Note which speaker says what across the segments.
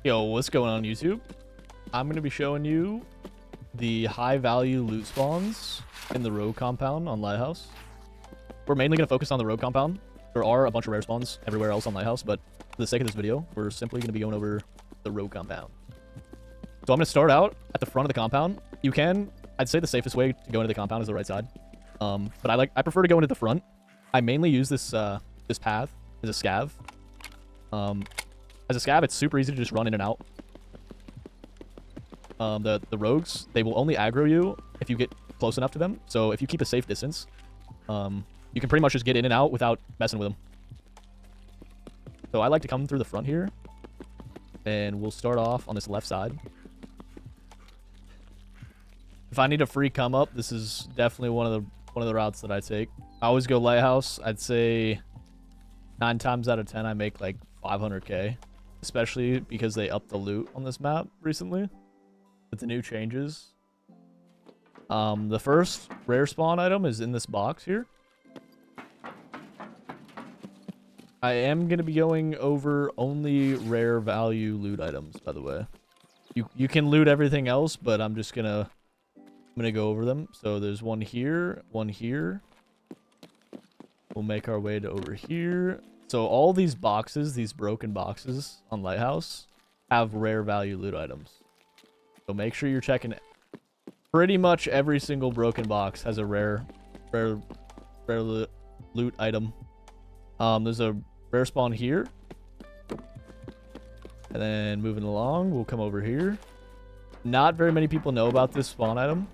Speaker 1: Yo, what's going on YouTube? I'm going to be showing you the high value loot spawns in the rogue compound on Lighthouse. We're mainly going to focus on the rogue compound. There are a bunch of rare spawns everywhere else on Lighthouse, but for the sake of this video, we're simply going to be going over the rogue compound. So I'm going to start out at the front of the compound. You can, I'd say the safest way to go into the compound is the right side. But I prefer to go into the front. I mainly use this this path as a scav. As a scav, it's super easy to just run in and out. The rogues, they will only aggro you if you get close enough to them. So if you keep a safe distance, you can pretty much just get in and out without messing with them. So I like to come through the front here, and we'll start off on this left side. If I need a free come up, this is definitely one of the routes that I take. I always go Lighthouse. I'd say 9 times out of 10 I make like 500k, especially because they upped the loot on this map recently with the new changes. The first rare spawn item is in this box here. I am going to be going over only rare value loot items, by the way. You can loot everything else, but I'm gonna go over them. So there's one here, one here. We'll make our way to over here. So all these boxes, these broken boxes on Lighthouse, have rare value loot items. So make sure you're checking it. Pretty much every single broken box has a rare loot item. There's a rare spawn here. And then moving along, we'll come over here. Not very many people know about this spawn item.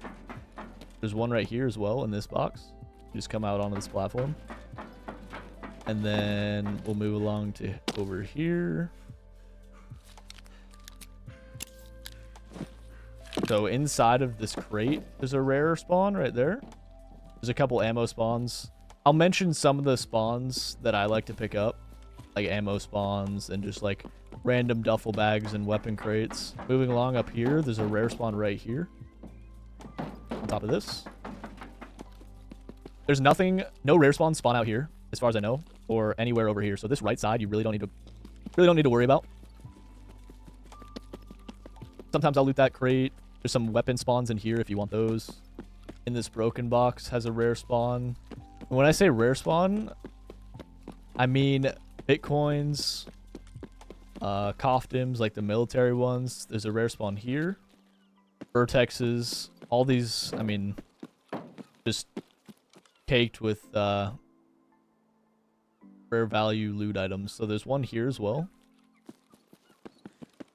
Speaker 1: There's one right here as well in this box. You just come out onto this platform. And then we'll move along to over here. So inside of this crate, there's a rare spawn right there. There's a couple ammo spawns. I'll mention some of the spawns that I like to pick up, like ammo spawns and just like random duffel bags and weapon crates. Moving along up here, there's a rare spawn right here. On top of this. There's nothing, no rare spawns spawn out here, as far as I know, or anywhere over here. So this right side, you really don't need to worry about. Sometimes I'll loot that crate. There's some weapon spawns in here if you want those. In this broken box has a rare spawn. When I say rare spawn, I mean bitcoins, costumes like the military ones. There's a rare spawn here. Vertexes, all these, I mean, just caked with rare value loot items. So there's one here as well.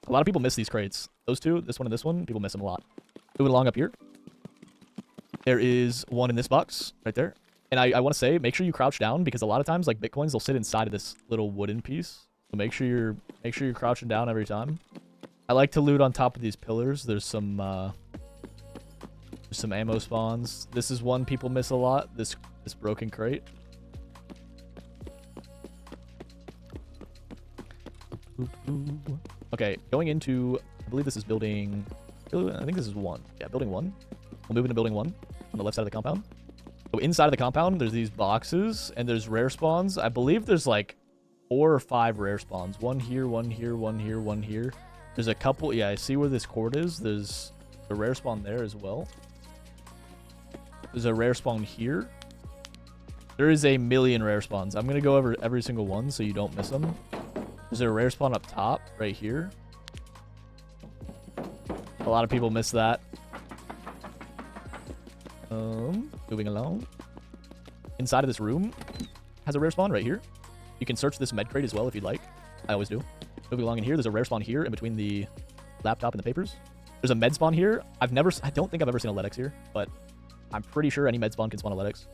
Speaker 1: A lot of people miss these crates. Those two, this one and this one, people miss them a lot. Moving along up here. There is one in this box right there. And I want to say, make sure you crouch down because a lot of times, like bitcoins, they'll sit inside of this little wooden piece. So make sure you're crouching down every time. I like to loot on top of these pillars. There's some ammo spawns. This is one people miss a lot. This broken crate. Okay, going into, I believe this is building, I think this is 1. Yeah, building 1. We'll move into building 1 on the left side of the compound. So inside of the compound, there's these boxes, and there's rare spawns. I believe there's like 4 or 5 rare spawns. One here, one here, one here, one here. There's a couple, yeah, I see where this cord is. There's a rare spawn there as well. There's a rare spawn here. There is a million rare spawns. I'm going to go over every single one so you don't miss them. There's a rare spawn up top right here. A lot of people miss that. Moving along. Inside of this room has a rare spawn right here. You can search this med crate as well if you'd like. I always do. Moving along in here, there's a rare spawn here in between the laptop and the papers. There's a med spawn here. I don't think I've ever seen a Ledex here, but I'm pretty sure any med spawn can spawn a Ledex.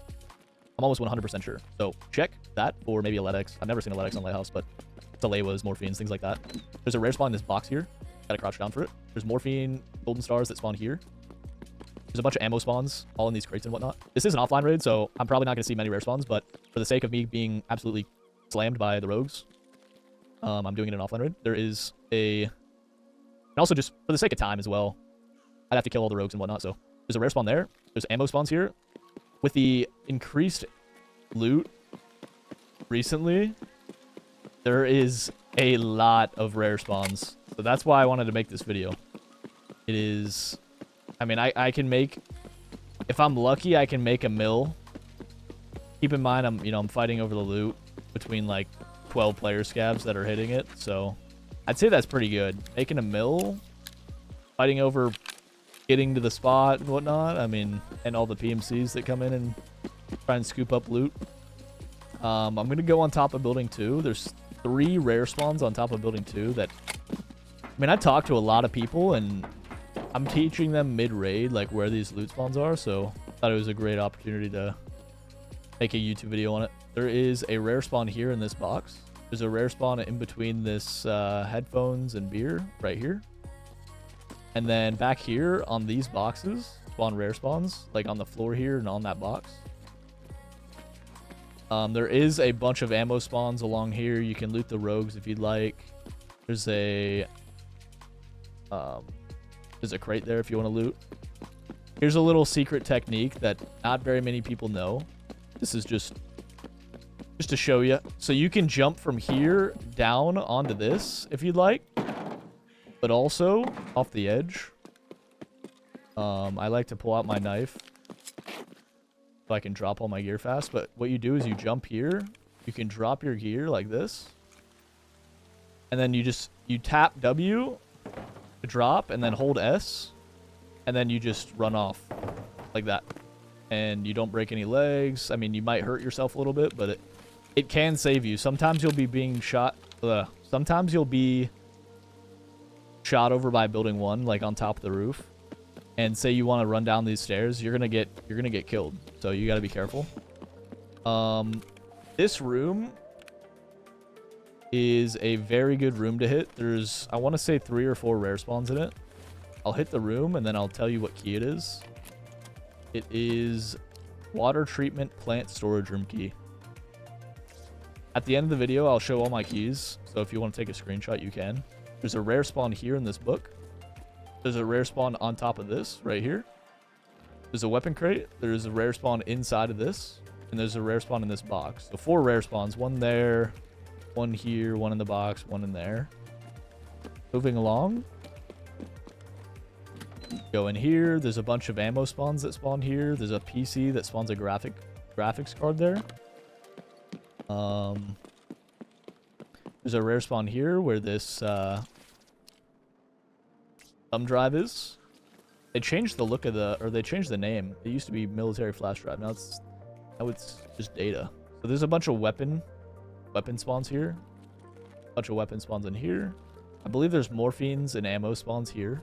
Speaker 1: I'm almost 100% sure. So check that for maybe a Ledex. I've never seen a Ledex on Lighthouse, but Delewas, morphines, things like that. There's a rare spawn in this box here. Gotta crouch down for it. There's morphine, golden stars that spawn here. There's a bunch of ammo spawns all in these crates and whatnot. This is an offline raid, so I'm probably not going to see many rare spawns, but for the sake of me being absolutely slammed by the rogues, I'm doing it in an offline raid. There is a... And also just for the sake of time as well, I'd have to kill all the rogues and whatnot, so there's a rare spawn there. There's ammo spawns here. With the increased loot recently, there is a lot of rare spawns. So that's why I wanted to make this video. It is... I mean, I can make... If I'm lucky, I can make a mill. Keep in mind, I'm fighting over the loot between, like, 12 player scavs that are hitting it. So I'd say that's pretty good. Making a mill, fighting over getting to the spot and whatnot. I mean, and all the PMCs that come in and try and scoop up loot. I'm going to go on top of building 2. There's 3 rare spawns on top of building 2 that... I mean, I talked to a lot of people, and I'm teaching them mid-raid, like, where these loot spawns are, so I thought it was a great opportunity to make a YouTube video on it. There is a rare spawn here in this box. There's a rare spawn in between this headphones and beer right here. And then back here on these boxes, spawn rare spawns, like on the floor here and on that box. There is a bunch of ammo spawns along here. You can loot the rogues if you'd like. There's a crate there if you want to loot. Here's a little secret technique that not very many people know. This is just to show you. So you can jump from here down onto this if you'd like, but also off the edge. I like to pull out my knife so I can drop all my gear fast. But what you do is you jump here. You can drop your gear like this, and then you tap W to drop, and then hold S, and then you just run off like that, and you don't break any legs. I mean, you might hurt yourself a little bit, but it can save you. Sometimes you'll be being shot. Sometimes you'll be shot over by building 1, like on top of the roof, and say you want to run down these stairs, you're gonna get killed. So you got to be careful. This room is a very good room to hit. There's, I want to say, 3 or 4 rare spawns in it. I'll hit the room and then I'll tell you what key it is. It is water treatment plant storage room key. At the end of the video, I'll show all my keys. So if you want to take a screenshot, you can. There's a rare spawn here in this book. There's a rare spawn on top of this right here. There's a weapon crate. There's a rare spawn inside of this. And there's a rare spawn in this box. So 4 rare spawns. 1 there, 1 here, 1 in the box, 1 in there. Moving along. Go in here. There's a bunch of ammo spawns that spawn here. There's a PC that spawns a graphics card there. There's a rare spawn here where this thumb drive is. They changed the look of they changed the name. It used to be military flash drive. Now it's just data. So there's a bunch of weapon spawns here. A bunch of weapon spawns in here. I believe there's morphines and ammo spawns here.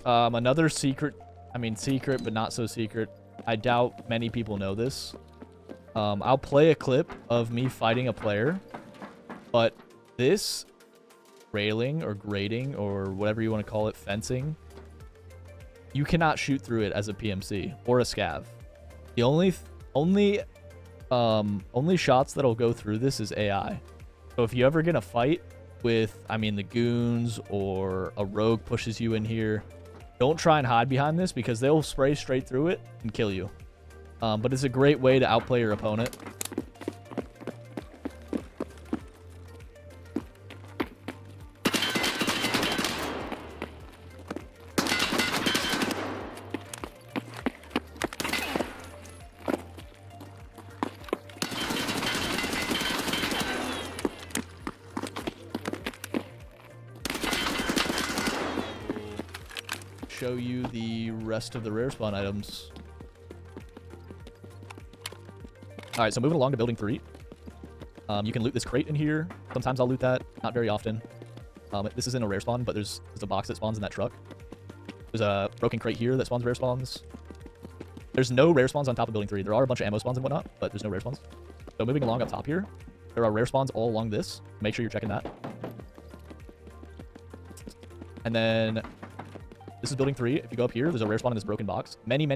Speaker 1: Another secret, secret, but not so secret. I doubt many people know this. I'll play a clip of me fighting a player, but this railing or grating or whatever you want to call it, fencing, you cannot shoot through it as a PMC or a scav. The only shots that'll go through this is AI. So if you ever get in a fight with, the goons, or a rogue pushes you in here, don't try and hide behind this because they'll spray straight through it and kill you. But it's a great way to outplay your opponent. Show you the rest of the rare spawn items. All right, so moving along to building 3. You can loot this crate in here. Sometimes I'll loot that, not very often. This isn't a rare spawn, but there's a box that spawns in that truck. There's a broken crate here that spawns rare spawns. There's no rare spawns on top of building 3. There are a bunch of ammo spawns and whatnot, but there's no rare spawns. So moving along up top here, there are rare spawns all along this. Make sure you're checking that. And then this is building 3. If you go up here, there's a rare spawn in this broken box. Many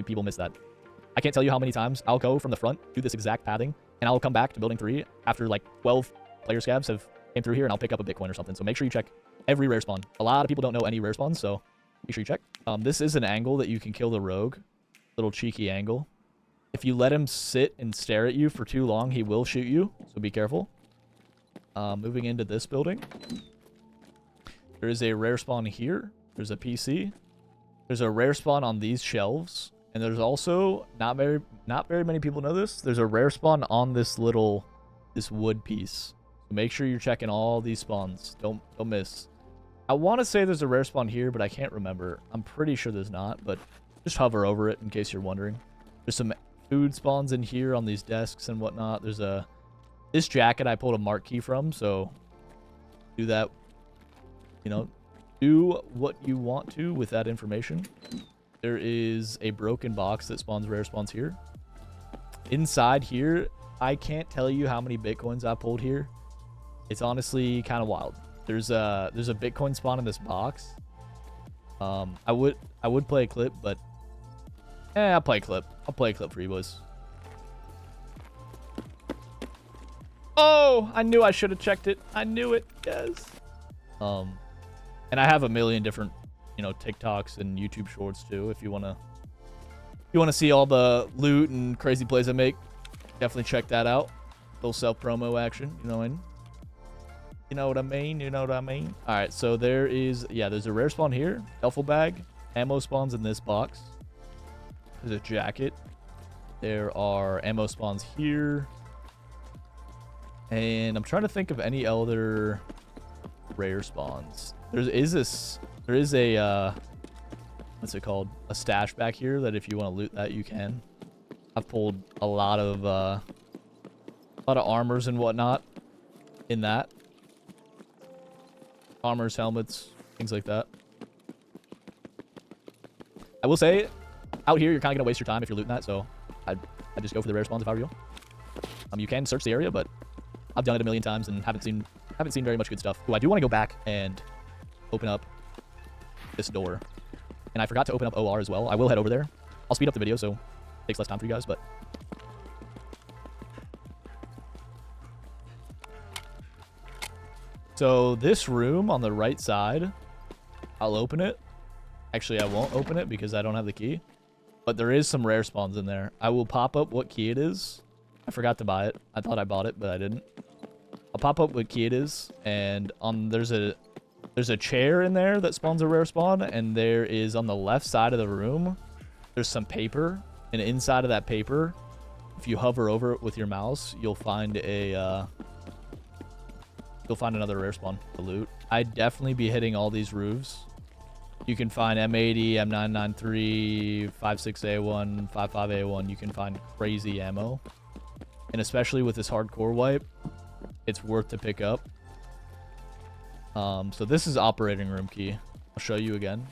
Speaker 1: people miss that. I can't tell you how many times I'll go from the front, do this exact pathing, and I'll come back to building 3 after like 12 player scavs have came through here, and I'll pick up a Bitcoin or something. So make sure you check every rare spawn. A lot of people don't know any rare spawns, so make sure you check. This is an angle that you can kill the rogue. Little cheeky angle. If you let him sit and stare at you for too long, he will shoot you, so be careful. Moving into this building. There is a rare spawn here. There's a PC. There's a rare spawn on these shelves. And there's also, not very many people know this, there's a rare spawn on this wood piece. So make sure you're checking all these spawns. Don't miss. I want to say there's a rare spawn here, but I can't remember. I'm pretty sure there's not, but just hover over it in case you're wondering. There's some food spawns in here on these desks and whatnot. There's this jacket I pulled a mark key from, so do that. You know, do what you want to with that information. There is a broken box that spawns rare spawns here. Inside here, I can't tell you how many Bitcoins I pulled here. It's honestly kind of wild. There's a Bitcoin spawn in this box. I would play a clip, but I'll play a clip. I'll play a clip for you boys. Oh, I knew I should have checked it. I knew it. Yes. And I have a million different, you know, TikToks and YouTube shorts too. If you wanna see all the loot and crazy plays I make, definitely check that out. Little self promo action. You know what I mean? You know what I mean? You know what I mean? All right. So there's a rare spawn here. Duffel bag. Ammo spawns in this box. There's a jacket. There are ammo spawns here. And I'm trying to think of any other rare spawns. There is a what's it called? A stash back here that if you want to loot that you can. I've pulled a lot of armors and whatnot in that. Armors, helmets, things like that. I will say, out here you're kind of gonna waste your time if you're looting that, so I'd just go for the rare spawns if I were you. You can search the area, but I've done it a million times and haven't seen very much good stuff. Ooh, I do want to go back and open up this door. And I forgot to open up OR as well. I will head over there. I'll speed up the video so it takes less time for you guys, but so this room on the right side, I'll open it. Actually, I won't open it because I don't have the key. But there is some rare spawns in there. I will pop up what key it is. I forgot to buy it. I thought I bought it, but I didn't. I'll pop up what key it is, and there's a chair in there that spawns a rare spawn, and there is on the left side of the room, there's some paper, and inside of that paper, if you hover over it with your mouse, you'll find another rare spawn to loot. I'd definitely be hitting all these roofs. You can find M80, M993, 56A1, 55A1. You can find crazy ammo. And especially with this hardcore wipe, it's worth to pick up. So this is operating room key. I'll show you again.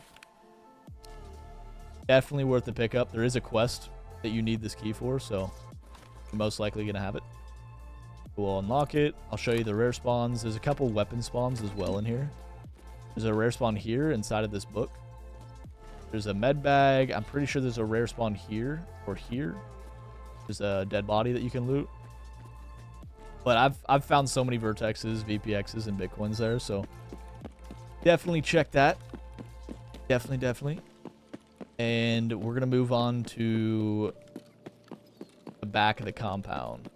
Speaker 1: Definitely worth the pickup. There is a quest that you need this key for, so you're most likely going to have it. We'll unlock it. I'll show you the rare spawns. There's a couple weapon spawns as well in here. There's a rare spawn here inside of this book. There's a med bag. I'm pretty sure there's a rare spawn here or here. There's a dead body that you can loot. But I've found so many vertexes, VPXs, and Bitcoins there, so definitely check that. Definitely. And we're gonna move on to the back of the compound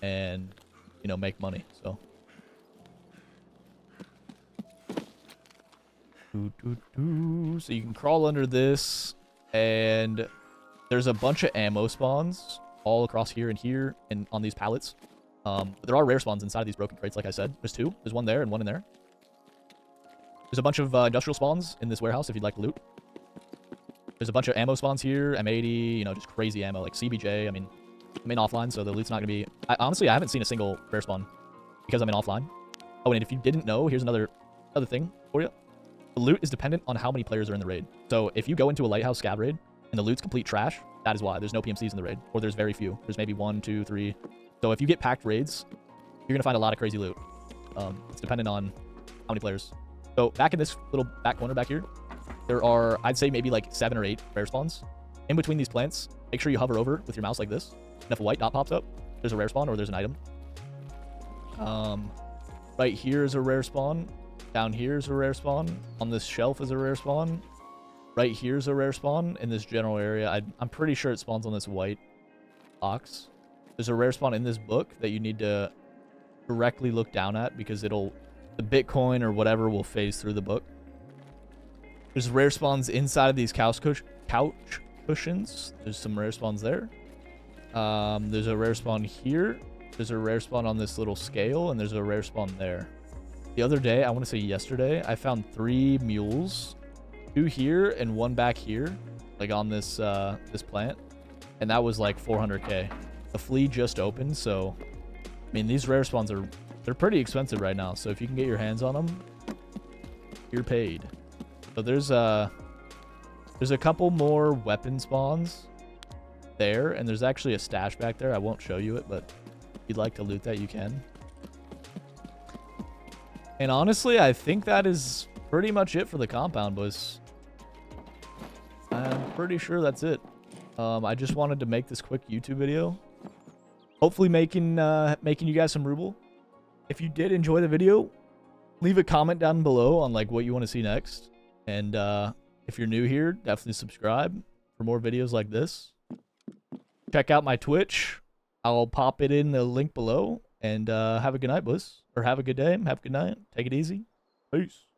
Speaker 1: and, you know, make money. So so you can crawl under this, and there's a bunch of ammo spawns all across here and on these pallets. There are rare spawns inside of these broken crates, like I said. There's two. There's one there and one in there. There's a bunch of industrial spawns in this warehouse if you'd like to loot. There's a bunch of ammo spawns here, M80, you know, just crazy ammo, like CBJ. I mean, I'm in offline, so the loot's not going to be... honestly, I haven't seen a single rare spawn because I'm in offline. Oh, and if you didn't know, here's another thing for you. The loot is dependent on how many players are in the raid. So if you go into a Lighthouse scab raid and the loot's complete trash, that is why. There's no PMCs in the raid, or there's very few. There's maybe 1, 2, 3. So if you get packed raids, you're going to find a lot of crazy loot. It's dependent on how many players. So back in this little back corner back here, there are, I'd say, maybe like 7 or 8 rare spawns. In between these plants, make sure you hover over with your mouse like this. And if a white dot pops up, there's a rare spawn or there's an item. Right here is a rare spawn. Down here is a rare spawn. On this shelf is a rare spawn. Right here is a rare spawn in this general area. I'm pretty sure it spawns on this white box. There's a rare spawn in this book that you need to directly look down at because the the Bitcoin or whatever will phase through the book. There's rare spawns inside of these couch cushions. There's some rare spawns there. There's a rare spawn here. There's a rare spawn on this little scale, and there's a rare spawn there. The other day, I want to say yesterday, I found 3 mules, 2 here and 1 back here, like on this this plant, and that was like 400k. The flea just opened, so I mean these rare spawns they're pretty expensive right now. So if you can get your hands on them, you're paid. So there's a couple more weapon spawns there, and there's actually a stash back there. I won't show you it, but if you'd like to loot that, you can. And honestly, I think that is pretty much it for the compound, boys. I'm pretty sure that's it. I just wanted to make this quick YouTube video. Hopefully making you guys some ruble. If you did enjoy the video, leave a comment down below on like what you want to see next. And if you're new here, definitely subscribe for more videos like this. Check out my Twitch. I'll pop it in the link below. And have a good night, boys. Or have a good day. Have a good night. Take it easy. Peace.